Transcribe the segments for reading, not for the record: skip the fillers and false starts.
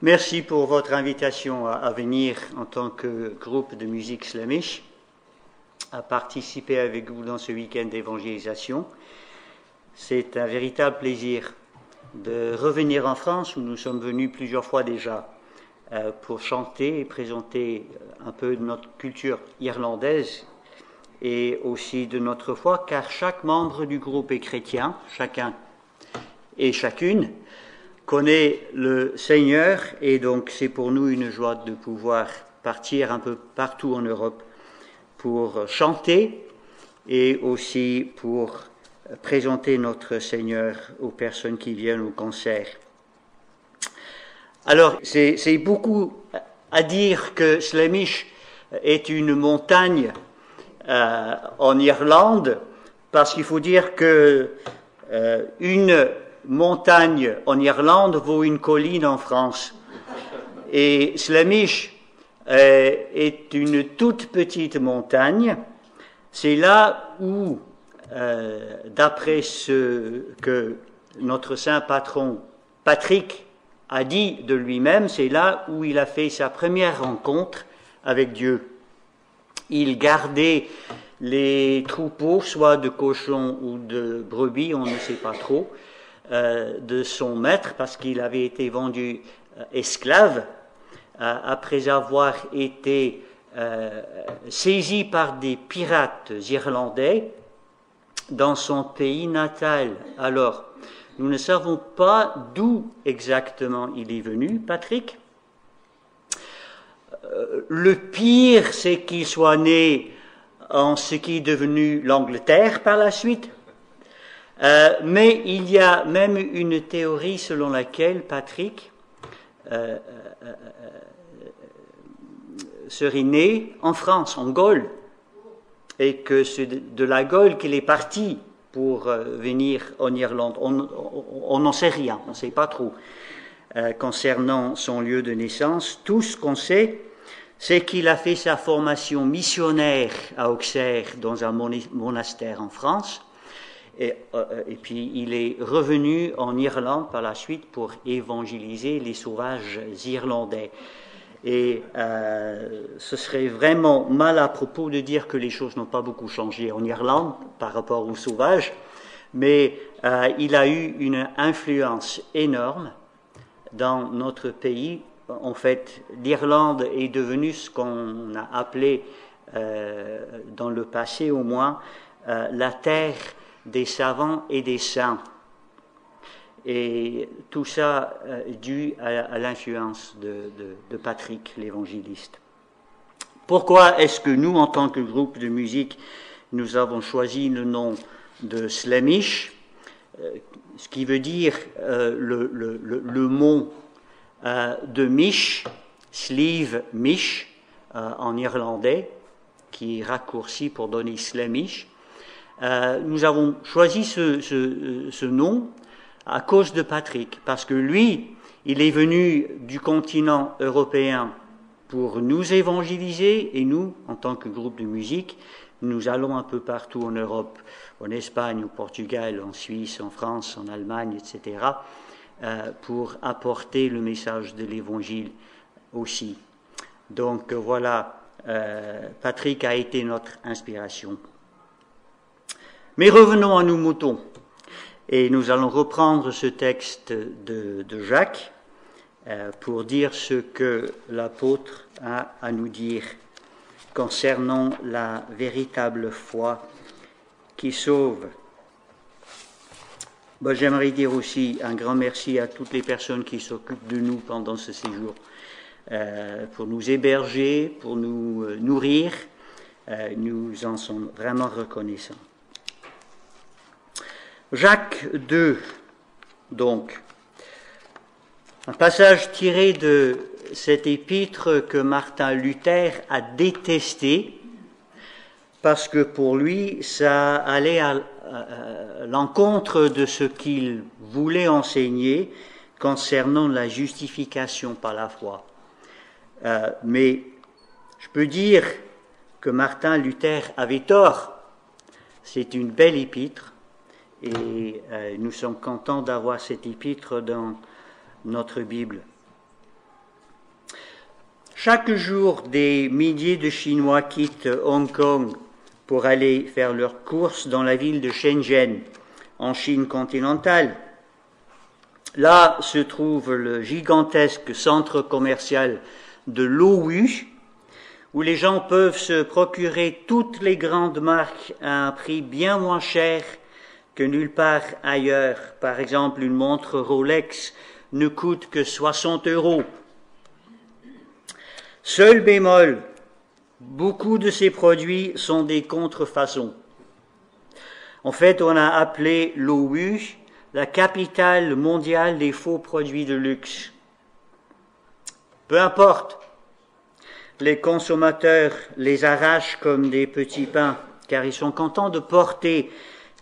Merci pour votre invitation à venir en tant que groupe de musique slamish, à participer avec vous dans ce week-end d'évangélisation. C'est un véritable plaisir de revenir en France, où nous sommes venus plusieurs fois déjà, pour chanter et présenter un peu de notre culture irlandaise et aussi de notre foi, car chaque membre du groupe est chrétien, chacun et chacune connaît le Seigneur, et donc c'est pour nous une joie de pouvoir partir un peu partout en Europe pour chanter et aussi pour présenter notre Seigneur aux personnes qui viennent au concert. Alors, c'est beaucoup à dire que Slamish est une montagne en Irlande, parce qu'il faut dire que une montagne en Irlande vaut une colline en France. Et Slamish est une toute petite montagne. C'est là où, d'après ce que notre saint patron Patrick a dit de lui-même, c'est là où il a fait sa première rencontre avec Dieu. Il gardait les troupeaux, soit de cochons ou de brebis, on ne sait pas trop, de son maître, parce qu'il avait été vendu esclave, après avoir été saisi par des pirates irlandais dans son pays natal. Alors, nous ne savons pas d'où exactement il est venu, Patrick. Le pire, c'est qu'il soit né en ce qui est devenu l'Angleterre par la suite. Mais il y a même une théorie selon laquelle Patrick serait né en France, en Gaule, et que c'est de la Gaule qu'il est parti pour venir en Irlande. On n'en sait rien, on ne sait pas trop concernant son lieu de naissance. Tout ce qu'on sait, c'est qu'il a fait sa formation missionnaire à Auxerre dans un monastère en France, et puis il est revenu en Irlande par la suite pour évangéliser les sauvages irlandais. Et ce serait vraiment mal à propos de dire que les choses n'ont pas beaucoup changé en Irlande par rapport aux sauvages, mais il a eu une influence énorme dans notre pays. En fait, l'Irlande est devenue ce qu'on a appelé, dans le passé au moins, la terre des savants et des saints. Et tout ça dû à l'influence de Patrick, l'évangéliste. Pourquoi est-ce que nous, en tant que groupe de musique, nous avons choisi le nom de Slamish, ce qui veut dire le mot de Mish, Slieve Mish, en irlandais, qui est raccourci pour donner Slamish. Nous avons choisi ce nom à cause de Patrick, parce que lui, il est venu du continent européen pour nous évangéliser, et nous, en tant que groupe de musique, nous allons un peu partout en Europe, en Espagne, au Portugal, en Suisse, en France, en Allemagne, etc., pour apporter le message de l'Évangile aussi. Donc voilà, Patrick a été notre inspiration. Mais revenons à nos moutons. Et nous allons reprendre ce texte de Jacques pour dire ce que l'apôtre a à nous dire concernant la véritable foi qui sauve. J'aimerais dire aussi un grand merci à toutes les personnes qui s'occupent de nous pendant ce séjour, pour nous héberger, pour nous nourrir. Nous en sommes vraiment reconnaissants. Jacques 2, donc, un passage tiré de cet épître que Martin Luther a détesté, parce que pour lui, ça allait à l'encontre de ce qu'il voulait enseigner concernant la justification par la foi. Mais je peux dire que Martin Luther avait tort. C'est une belle épître. Et nous sommes contents d'avoir cet épître dans notre Bible. Chaque jour, des milliers de Chinois quittent Hong Kong pour aller faire leurs courses dans la ville de Shenzhen, en Chine continentale. Là se trouve le gigantesque centre commercial de Lowu, où les gens peuvent se procurer toutes les grandes marques à un prix bien moins cher que nulle part ailleurs. Par exemple, une montre Rolex ne coûte que 60 €. Seul bémol, beaucoup de ces produits sont des contrefaçons. En fait, on a appelé Lowu la capitale mondiale des faux produits de luxe. Peu importe, les consommateurs les arrachent comme des petits pains, car ils sont contents de porter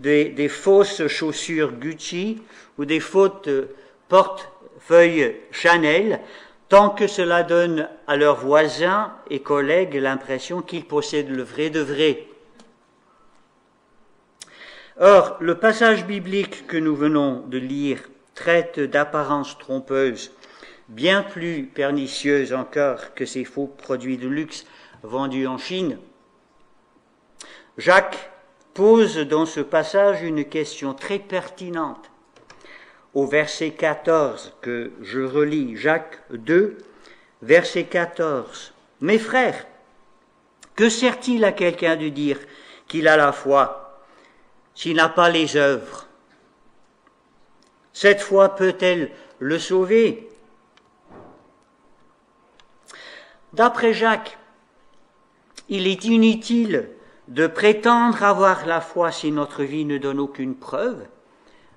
des fausses chaussures Gucci ou des fausses portefeuilles Chanel, tant que cela donne à leurs voisins et collègues l'impression qu'ils possèdent le vrai de vrai. Or, le passage biblique que nous venons de lire traite d'apparence trompeuse, bien plus pernicieuse encore que ces faux produits de luxe vendus en Chine. Jacques pose dans ce passage une question très pertinente. Au verset 14 que je relis, Jacques 2, verset 14. « Mes frères, que sert-il à quelqu'un de dire qu'il a la foi s'il n'a pas les œuvres? Cette foi peut-elle le sauver ?» D'après Jacques, il est inutile de prétendre avoir la foi si notre vie ne donne aucune preuve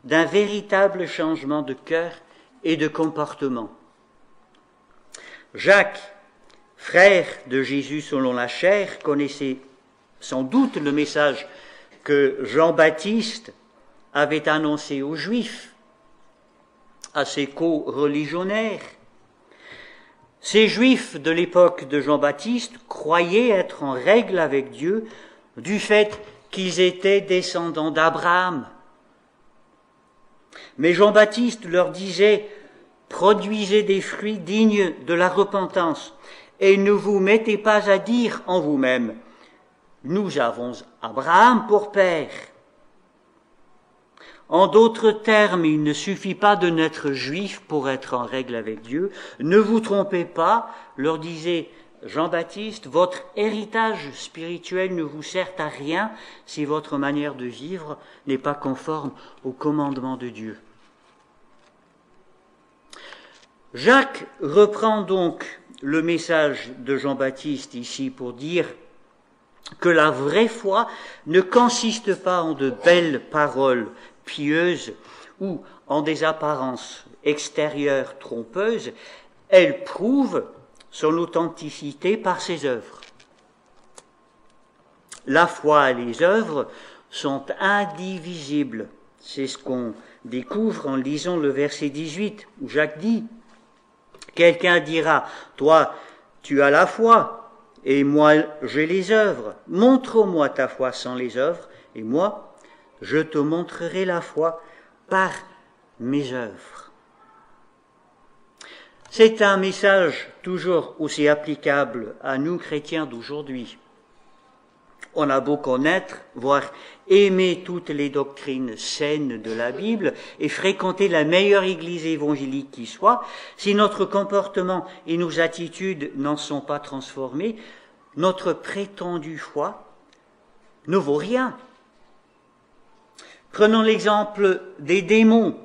d'un véritable changement de cœur et de comportement. Jacques, frère de Jésus selon la chair, connaissait sans doute le message que Jean-Baptiste avait annoncé aux Juifs, à ses co-religionnaires. Ces Juifs de l'époque de Jean-Baptiste croyaient être en règle avec Dieu du fait qu'ils étaient descendants d'Abraham. Mais Jean-Baptiste leur disait « Produisez des fruits dignes de la repentance et ne vous mettez pas à dire en vous-même « Nous avons Abraham pour père ». En d'autres termes, il ne suffit pas de naître juif pour être en règle avec Dieu. Ne vous trompez pas, leur disait Jean-Baptiste, votre héritage spirituel ne vous sert à rien si votre manière de vivre n'est pas conforme au commandement de Dieu. Jacques reprend donc le message de Jean-Baptiste ici pour dire que la vraie foi ne consiste pas en de belles paroles pieuses ou en des apparences extérieures trompeuses, elle prouve son authenticité par ses œuvres. La foi et les œuvres sont indivisibles. C'est ce qu'on découvre en lisant le verset 18, où Jacques dit « Quelqu'un dira, toi, tu as la foi, et moi, j'ai les œuvres. Montre-moi ta foi sans les œuvres, et moi, je te montrerai la foi par mes œuvres. » C'est un message toujours aussi applicable à nous chrétiens d'aujourd'hui. On a beau connaître, voire aimer toutes les doctrines saines de la Bible et fréquenter la meilleure église évangélique qui soit, si notre comportement et nos attitudes n'en sont pas transformés, notre prétendue foi ne vaut rien. Prenons l'exemple des démons,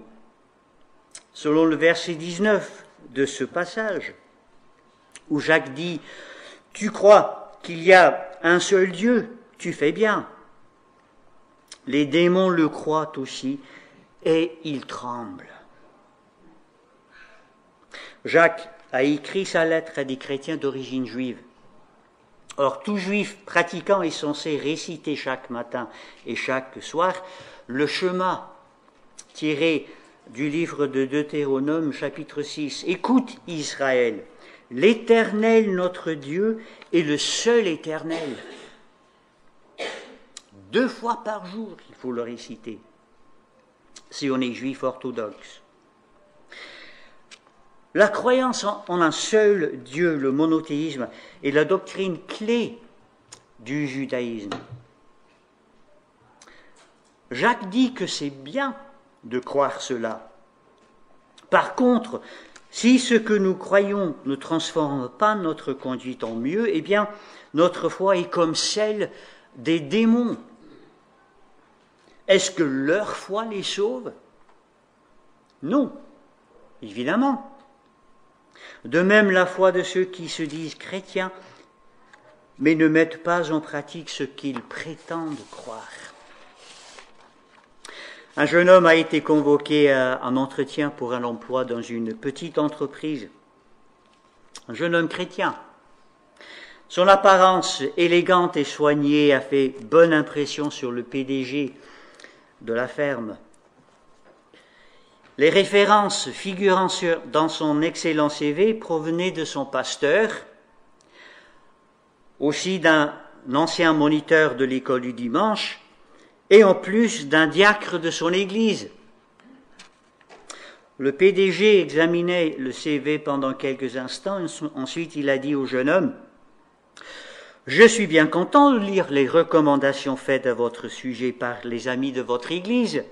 selon le verset 19 de ce passage, où Jacques dit « Tu crois qu'il y a un seul Dieu, tu fais bien. » Les démons le croient aussi et ils tremblent. Jacques a écrit sa lettre à des chrétiens d'origine juive. Or, tout juif pratiquant est censé réciter chaque matin et chaque soir le Shema, tiré du livre de Deutéronome, chapitre 6. « Écoute, Israël, l'Éternel, notre Dieu, est le seul Éternel. » 2 fois par jour, il faut le réciter, si on est juif orthodoxe. La croyance en un seul Dieu, le monothéisme, est la doctrine clé du judaïsme. Jacques dit que c'est bien de croire cela. Par contre, si ce que nous croyons ne transforme pas notre conduite en mieux, eh bien, notre foi est comme celle des démons. Est-ce que leur foi les sauve? Non, évidemment. De même, la foi de ceux qui se disent chrétiens, mais ne mettent pas en pratique ce qu'ils prétendent croire. Un jeune homme a été convoqué à un entretien pour un emploi dans une petite entreprise. Un jeune homme chrétien. Son apparence élégante et soignée a fait bonne impression sur le PDG de la ferme. Les références figurant dans son excellent CV provenaient de son pasteur, aussi d'un ancien moniteur de l'école du dimanche, et en plus d'un diacre de son église. Le PDG examinait le CV pendant quelques instants, ensuite il a dit au jeune homme « Je suis bien content de lire les recommandations faites à votre sujet par les amis de votre église.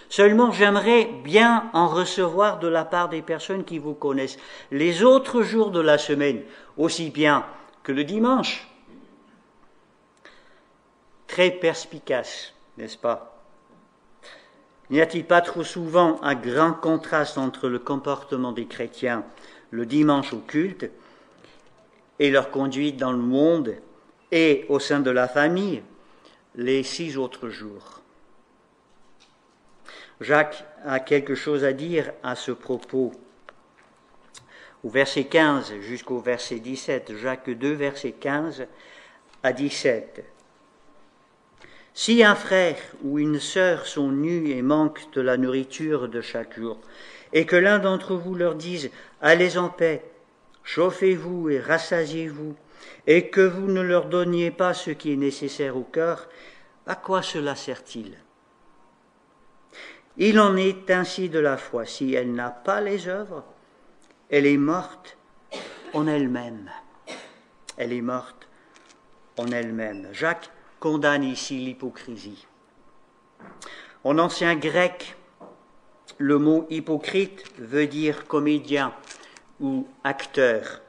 Seulement j'aimerais bien en recevoir de la part des personnes qui vous connaissent les autres jours de la semaine, aussi bien que le dimanche. » Très perspicace, n'est-ce pas? N'y a-t-il pas trop souvent un grand contraste entre le comportement des chrétiens le dimanche au culte et leur conduite dans le monde et au sein de la famille les 6 autres jours? Jacques a quelque chose à dire à ce propos. Au verset 15 jusqu'au verset 17, Jacques 2, verset 15 à 17. Si un frère ou une sœur sont nus et manquent de la nourriture de chaque jour, et que l'un d'entre vous leur dise « Allez en paix, chauffez-vous et rassasiez-vous », et que vous ne leur donniez pas ce qui est nécessaire au cœur, à quoi cela sert-il? Il en est ainsi de la foi. Si elle n'a pas les œuvres, elle est morte en elle-même. Elle est morte en elle-même. Jacques condamne ici l'hypocrisie. En ancien grec, le mot hypocrite veut dire comédien ou acteur.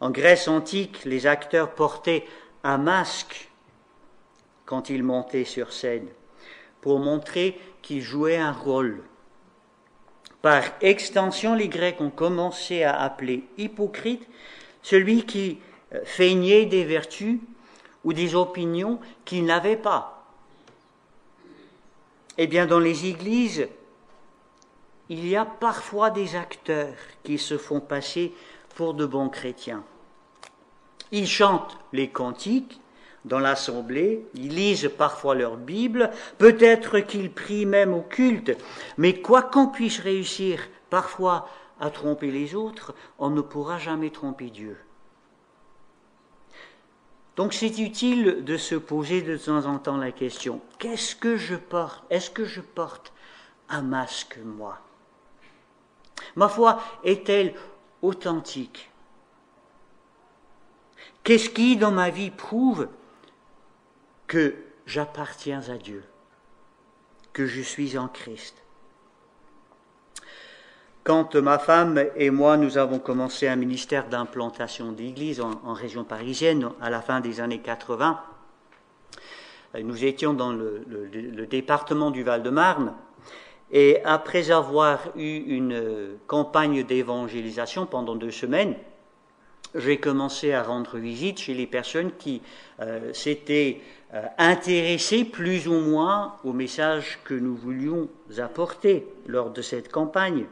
En Grèce antique, les acteurs portaient un masque quand ils montaient sur scène pour montrer qu'ils jouaient un rôle. Par extension, les Grecs ont commencé à appeler hypocrite celui qui feignait des vertus ou des opinions qu'il n'avait pas. Eh bien, dans les églises, il y a parfois des acteurs qui se font passer pour de bons chrétiens. Ils chantent les cantiques dans l'assemblée, ils lisent parfois leur Bible, peut-être qu'ils prient même au culte, mais quoi qu'on puisse réussir parfois à tromper les autres, on ne pourra jamais tromper Dieu. Donc c'est utile de se poser de temps en temps la question, qu'est-ce que je porte? Est-ce que je porte un masque, moi? Ma foi est-elle authentique? Qu'est-ce qui, dans ma vie, prouve que j'appartiens à Dieu, que je suis en Christ? Quand ma femme et moi, nous avons commencé un ministère d'implantation d'église en région parisienne à la fin des années 80, nous étions dans le département du Val-de-Marne, et après avoir eu une campagne d'évangélisation pendant 2 semaines, j'ai commencé à rendre visite chez les personnes qui s'étaient intéressées plus ou moins au message que nous voulions apporter lors de cette campagne.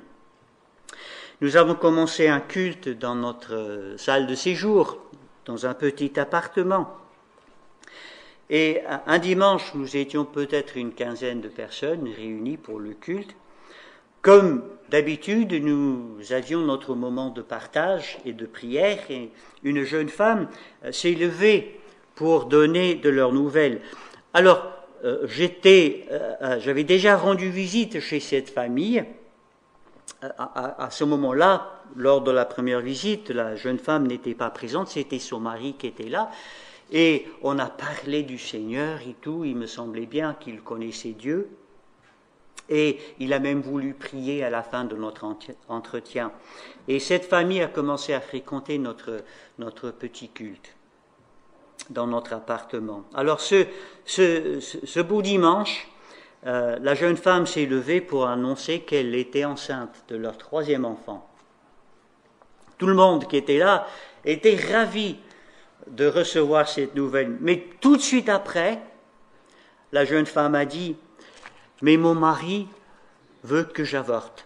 Nous avons commencé un culte dans notre salle de séjour, dans un petit appartement. Et un dimanche, nous étions peut-être une quinzaine de personnes réunies pour le culte. Comme d'habitude, nous avions notre moment de partage et de prière, et une jeune femme s'est levée pour donner de leurs nouvelles. Alors, j'avais déjà rendu visite chez cette famille, à ce moment-là, lors de la première visite, la jeune femme n'était pas présente, c'était son mari qui était là. Et on a parlé du Seigneur et tout, il me semblait bien qu'il connaissait Dieu. Et il a même voulu prier à la fin de notre entretien. Et cette famille a commencé à fréquenter notre petit culte dans notre appartement. Alors ce beau dimanche, la jeune femme s'est levée pour annoncer qu'elle était enceinte de leur 3e enfant. Tout le monde qui était là était ravi de recevoir cette nouvelle. Mais tout de suite après, la jeune femme a dit « Mais mon mari veut que j'avorte. »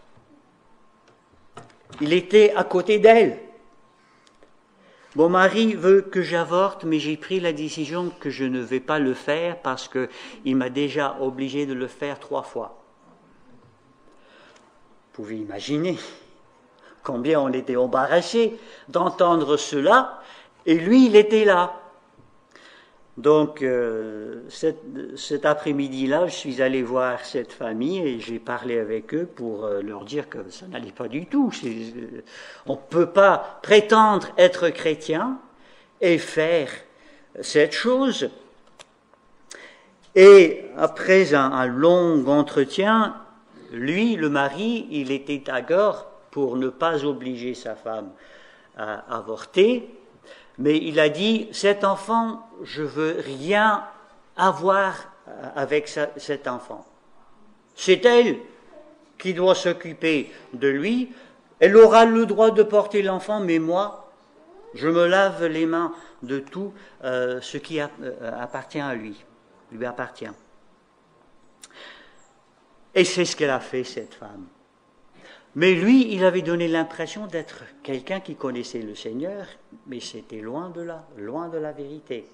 Il était à côté d'elle. « Mon mari veut que j'avorte, mais j'ai pris la décision que je ne vais pas le faire parce qu'il m'a déjà obligé de le faire 3 fois. » Vous pouvez imaginer combien on était embarrassés d'entendre cela, et lui, il était là. Donc, cet après-midi-là, je suis allé voir cette famille et j'ai parlé avec eux pour leur dire que ça n'allait pas du tout. On ne peut pas prétendre être chrétien et faire cette chose. Et après un long entretien, lui, le mari, il était d'accord pour ne pas obliger sa femme à avorter. Mais il a dit, cet enfant, je veux rien avoir avec cet enfant. C'est elle qui doit s'occuper de lui. Elle aura le droit de porter l'enfant, mais moi, je me lave les mains de tout ce qui appartient à lui appartient. Et c'est ce qu'elle a fait, cette femme. Mais lui, il avait donné l'impression d'être quelqu'un qui connaissait le Seigneur, mais c'était loin de là, loin de la vérité.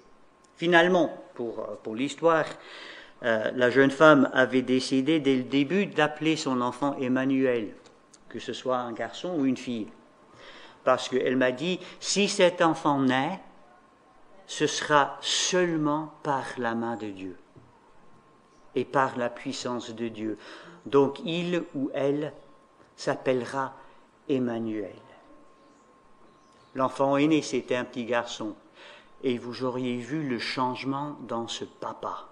Finalement, pour l'histoire, la jeune femme avait décidé dès le début d'appeler son enfant Emmanuel, que ce soit un garçon ou une fille. Parce qu'elle m'a dit, si cet enfant naît, ce sera seulement par la main de Dieu et par la puissance de Dieu. Donc il ou elle s'appellera Emmanuel. L'enfant aîné, c'était un petit garçon. Et vous auriez vu le changement dans ce papa.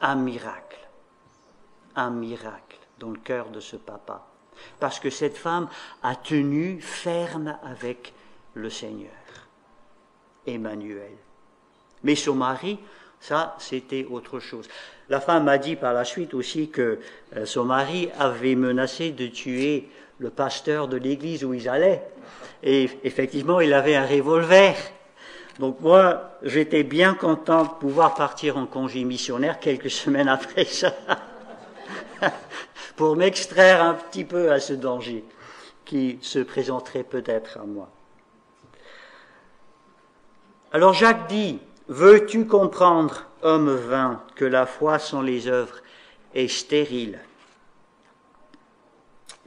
Un miracle dans le cœur de ce papa. Parce que cette femme a tenu ferme avec le Seigneur. Emmanuel. Mais son mari, ça, c'était autre chose. La femme m'a dit par la suite aussi que son mari avait menacé de tuer le pasteur de l'église où ils allaient. Et effectivement, il avait un revolver. Donc moi, j'étais bien content de pouvoir partir en congé missionnaire quelques semaines après ça, pour m'extraire un petit peu à ce danger qui se présenterait peut-être à moi. Alors Jacques dit, veux-tu comprendre, homme vain, que la foi sans les œuvres est stérile?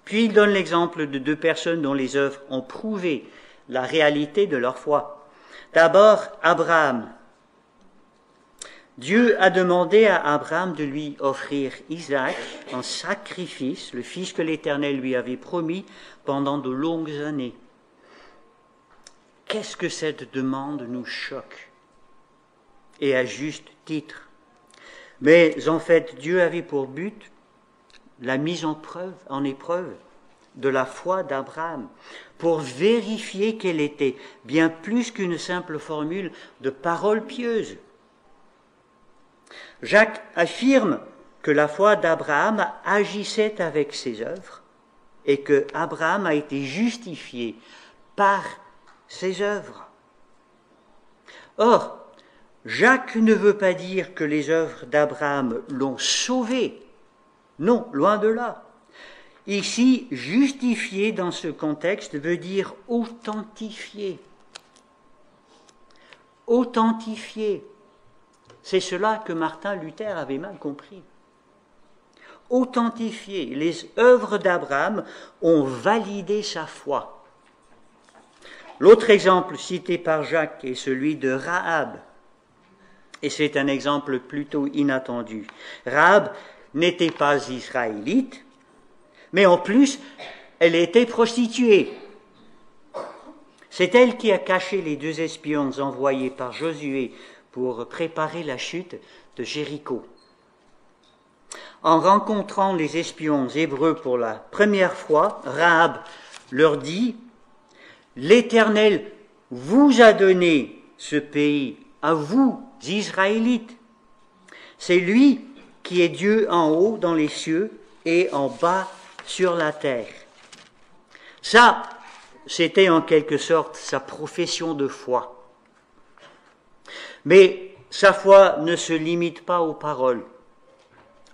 Puis il donne l'exemple de 2 personnes dont les œuvres ont prouvé la réalité de leur foi. D'abord, Abraham. Dieu a demandé à Abraham de lui offrir Isaac en sacrifice, le fils que l'Éternel lui avait promis pendant de longues années. Qu'est-ce que cette demande nous choque? Et à juste titre. Mais en fait, Dieu avait pour but la mise en épreuve de la foi d'Abraham, pour vérifier qu'elle était bien plus qu'une simple formule de parole pieuse. Jacques affirme que la foi d'Abraham agissait avec ses œuvres et que Abraham a été justifié par ses œuvres. Or, Jacques ne veut pas dire que les œuvres d'Abraham l'ont sauvé. Non, loin de là. Ici, justifier dans ce contexte veut dire authentifier. Authentifier. C'est cela que Martin Luther avait mal compris. Authentifier. Les œuvres d'Abraham ont validé sa foi. L'autre exemple cité par Jacques est celui de Rahab. Et c'est un exemple plutôt inattendu. Rahab n'était pas israélite, mais en plus, elle était prostituée. C'est elle qui a caché les 2 espions envoyés par Josué pour préparer la chute de Jéricho. En rencontrant les espions hébreux pour la première fois, Rahab leur dit « L'Éternel vous a donné ce pays, à vous, Israélites. C'est lui qui est Dieu en haut dans les cieux et en bas sur la terre. » Ça, c'était en quelque sorte sa profession de foi. Mais sa foi ne se limite pas aux paroles,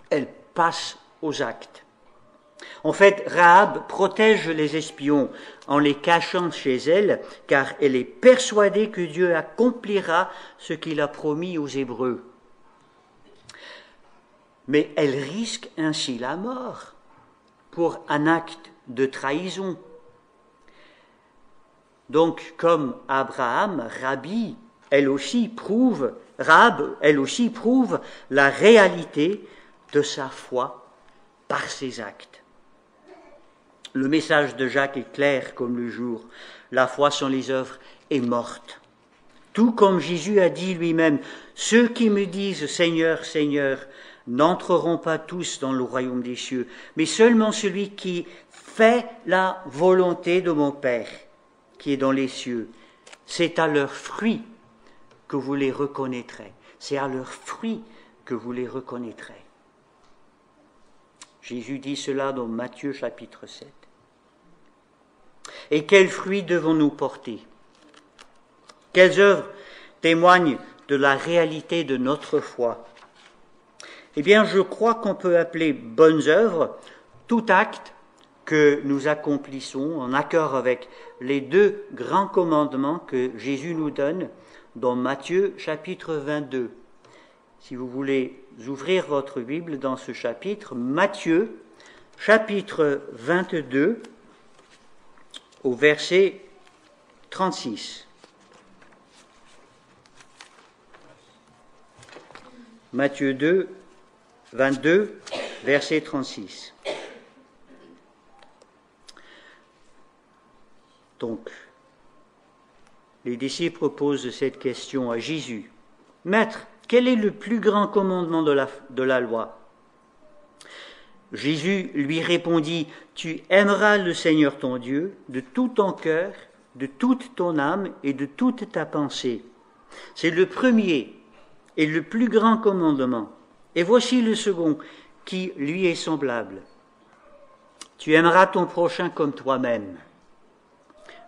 elle passe aux actes. En fait, Rahab protège les espions en les cachant chez elle, car elle est persuadée que Dieu accomplira ce qu'il a promis aux Hébreux. Mais elle risque ainsi la mort pour un acte de trahison. Donc, comme Abraham, Rahab, elle aussi prouve la réalité de sa foi par ses actes. Le message de Jacques est clair comme le jour. La foi sans les œuvres est morte. Tout comme Jésus a dit lui-même, « Ceux qui me disent Seigneur, Seigneur, n'entreront pas tous dans le royaume des cieux, mais seulement celui qui fait la volonté de mon Père, qui est dans les cieux. C'est à leurs fruits que vous les reconnaîtrez. C'est à leurs fruits que vous les reconnaîtrez. » Jésus dit cela dans Matthieu chapitre 7. Et quels fruits devons-nous porter? Quelles œuvres témoignent de la réalité de notre foi? Eh bien, je crois qu'on peut appeler bonnes œuvres tout acte que nous accomplissons en accord avec les 2 grands commandements que Jésus nous donne dans Matthieu chapitre 22. Si vous voulez ouvrir votre Bible dans ce chapitre, Matthieu chapitre 22 au verset 36. Matthieu 2, 22, verset 36. Donc, les disciples posent cette question à Jésus. « Maître, quel est le plus grand commandement de la loi ?» Jésus lui répondit, « Tu aimeras le Seigneur ton Dieu de tout ton cœur, de toute ton âme et de toute ta pensée. C'est le premier et le plus grand commandement. Et voici le second qui lui est semblable. Tu aimeras ton prochain comme toi-même.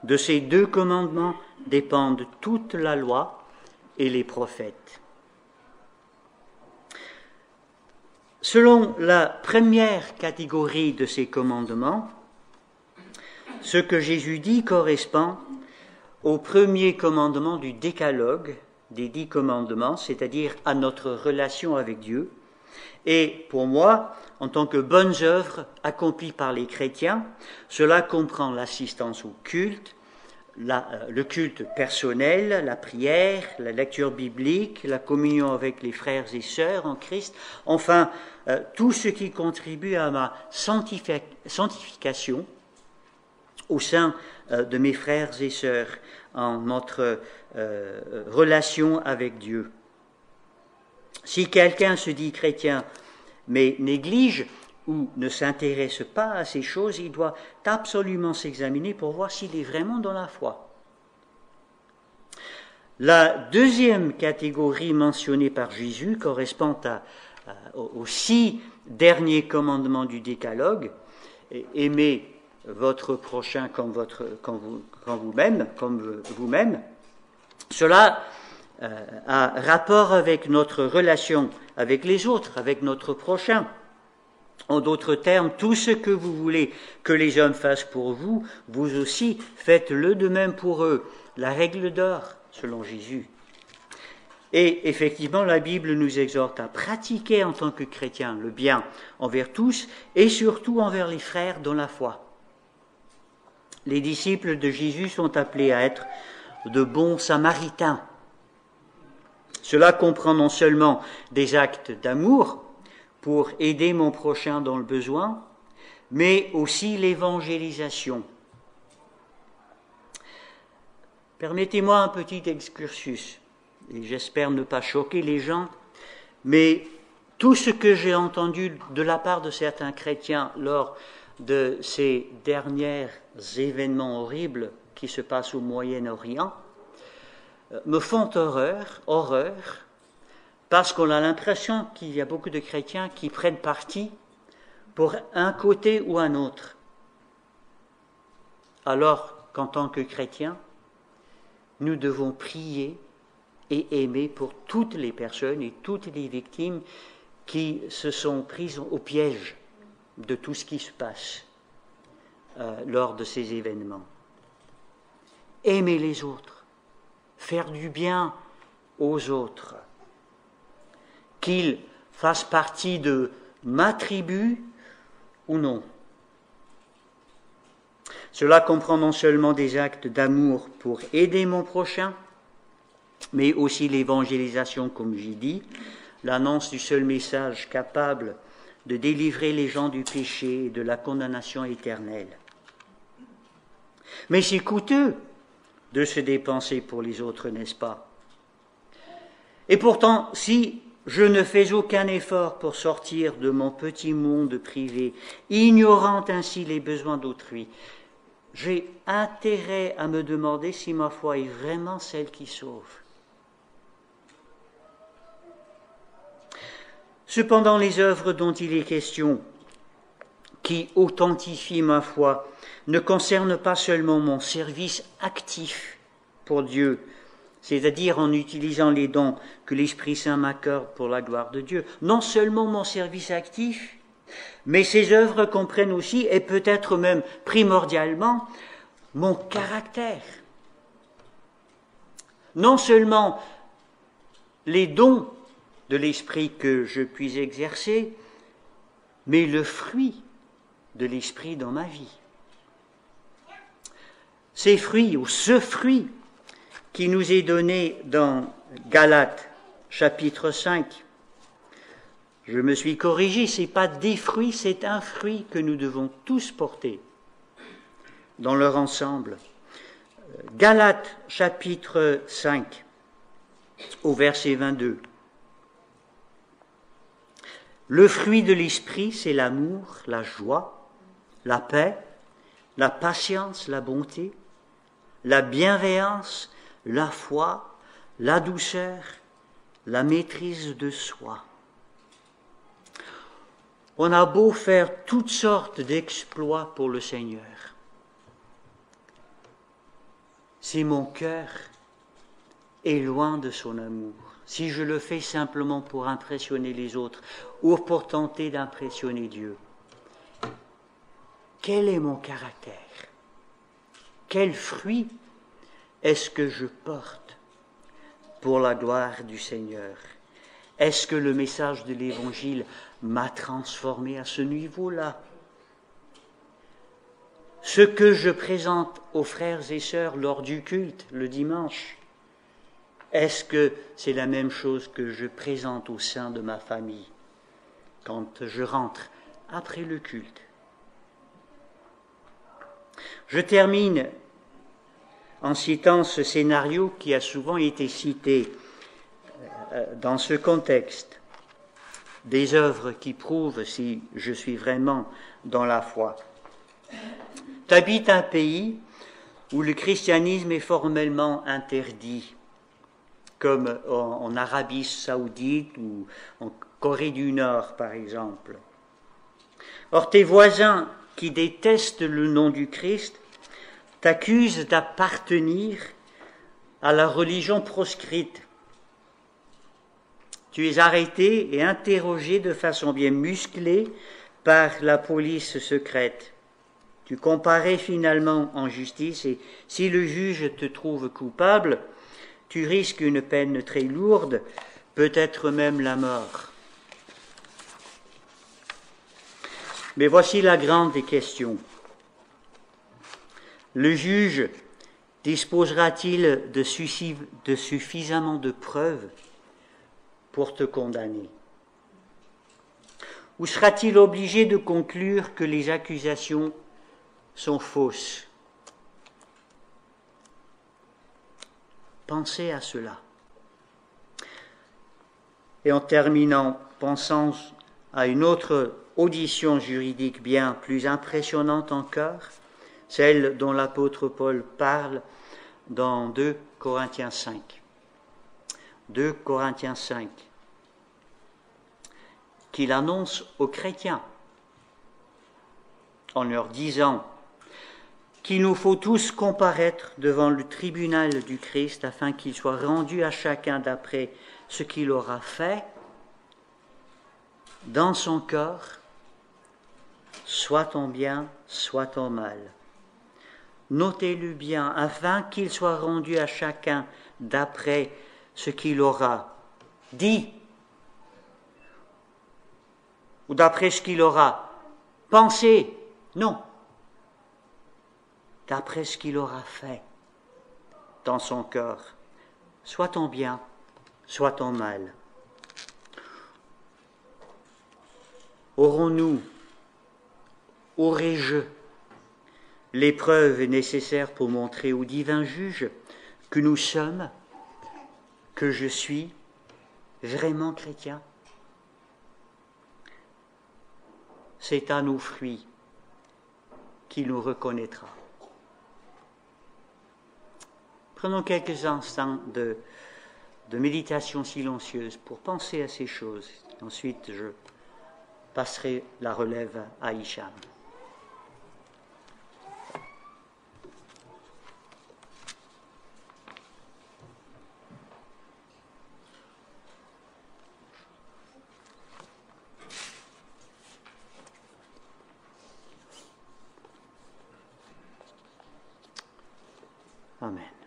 De ces 2 commandements dépendent toute la loi et les prophètes. » Selon la première catégorie de ces commandements, ce que Jésus dit correspond au premier commandement du décalogue, des 10 commandements, c'est-à-dire à notre relation avec Dieu. Et pour moi, en tant que bonnes œuvres accomplies par les chrétiens, cela comprend l'assistance au culte, le culte personnel, la prière, la lecture biblique, la communion avec les frères et sœurs en Christ, enfin, tout ce qui contribue à ma sanctification au sein de mes frères et sœurs en notre relation avec Dieu. Si quelqu'un se dit chrétien, mais néglige ou ne s'intéresse pas à ces choses, il doit absolument s'examiner pour voir s'il est vraiment dans la foi. La deuxième catégorie mentionnée par Jésus correspond aux 6 derniers commandements du décalogue. Aimez votre prochain comme vous-même. Cela a rapport avec notre relation avec les autres, avec notre prochain. En d'autres termes, tout ce que vous voulez que les hommes fassent pour vous, vous aussi faites-le de même pour eux. La règle d'or, selon Jésus. Et effectivement, la Bible nous exhorte à pratiquer en tant que chrétiens le bien envers tous et surtout envers les frères dans la foi. Les disciples de Jésus sont appelés à être de bons samaritains. Cela comprend non seulement des actes d'amour pour aider mon prochain dans le besoin, mais aussi l'évangélisation. Permettez-moi un petit excursus, et j'espère ne pas choquer les gens, mais tout ce que j'ai entendu de la part de certains chrétiens lors de ces derniers événements horribles qui se passent au Moyen-Orient me font horreur, parce qu'on a l'impression qu'il y a beaucoup de chrétiens qui prennent parti pour un côté ou un autre. Alors qu'en tant que chrétiens, nous devons prier et aimer pour toutes les personnes et toutes les victimes qui se sont prises au piège de tout ce qui se passe lors de ces événements. Aimer les autres, faire du bien aux autres, qu'ils fassent partie de ma tribu ou non. Cela comprend non seulement des actes d'amour pour aider mon prochain, mais aussi l'évangélisation, comme j'ai dit, l'annonce du seul message capable de délivrer les gens du péché et de la condamnation éternelle. Mais c'est coûteux de se dépenser pour les autres, n'est-ce pas? Et pourtant, si je ne fais aucun effort pour sortir de mon petit monde privé, ignorant ainsi les besoins d'autrui, j'ai intérêt à me demander si ma foi est vraiment celle qui sauve. Cependant, les œuvres dont il est question, qui authentifient ma foi, ne concernent pas seulement mon service actif pour Dieu, c'est-à-dire en utilisant les dons que l'Esprit Saint m'accorde pour la gloire de Dieu. Non seulement mon service actif, mais ces œuvres comprennent aussi, et peut-être même primordialement, mon caractère. Non seulement les dons de l'Esprit que je puis exercer, mais le fruit de l'Esprit dans ma vie. Ces fruits, ou ce fruit qui nous est donné dans Galates, chapitre 5, je me suis corrigé, ce n'est pas des fruits, c'est un fruit que nous devons tous porter dans leur ensemble. Galates, chapitre 5, au verset 22. Le fruit de l'esprit, c'est l'amour, la joie, la paix, la patience, la bonté, la bienveillance, la foi, la douceur, la maîtrise de soi. On a beau faire toutes sortes d'exploits pour le Seigneur. Si mon cœur est loin de son amour, si je le fais simplement pour impressionner les autres ou pour tenter d'impressionner Dieu, quel est mon caractère? Quel fruit est-ce que je porte pour la gloire du Seigneur? Est-ce que le message de l'Évangile m'a transformé à ce niveau-là? Ce que je présente aux frères et sœurs lors du culte le dimanche, est-ce que c'est la même chose que je présente au sein de ma famille quand je rentre après le culte? Je termine en citant ce scénario qui a souvent été cité dans ce contexte, des œuvres qui prouvent si je suis vraiment dans la foi. Tu habites un pays où le christianisme est formellement interdit, comme en Arabie saoudite ou en Corée du Nord, par exemple. Or, tes voisins qui détestent le nom du Christ t'accusent d'appartenir à la religion proscrite. Tu es arrêté et interrogé de façon bien musclée par la police secrète. Tu comparais finalement en justice et si le juge te trouve coupable, tu risques une peine très lourde, peut-être même la mort. Mais voici la grande question. Le juge disposera-t-il de suffisamment de preuves pour te condamner? Ou sera-t-il obligé de conclure que les accusations sont fausses? Pensez à cela. Et en terminant, pensons à une autre audition juridique bien plus impressionnante encore, celle dont l'apôtre Paul parle dans 2 Corinthiens 5. 2 Corinthiens 5, qu'il annonce aux chrétiens en leur disant qu'il nous faut tous comparaître devant le tribunal du Christ afin qu'il soit rendu à chacun d'après ce qu'il aura fait dans son corps, soit en bien, soit en mal. Notez-le bien, afin qu'il soit rendu à chacun d'après ce qu'il aura dit, ou d'après ce qu'il aura pensé, non, d'après ce qu'il aura fait dans son corps, soit en bien, soit en mal. Aurons-nous, aurais-je les preuves nécessaires pour montrer au divin juge que nous sommes, que je suis vraiment chrétien? C'est à nos fruits qu'il nous reconnaîtra. Prenons quelques instants de méditation silencieuse pour penser à ces choses. Ensuite, je passerai la relève à Hicham. Amen.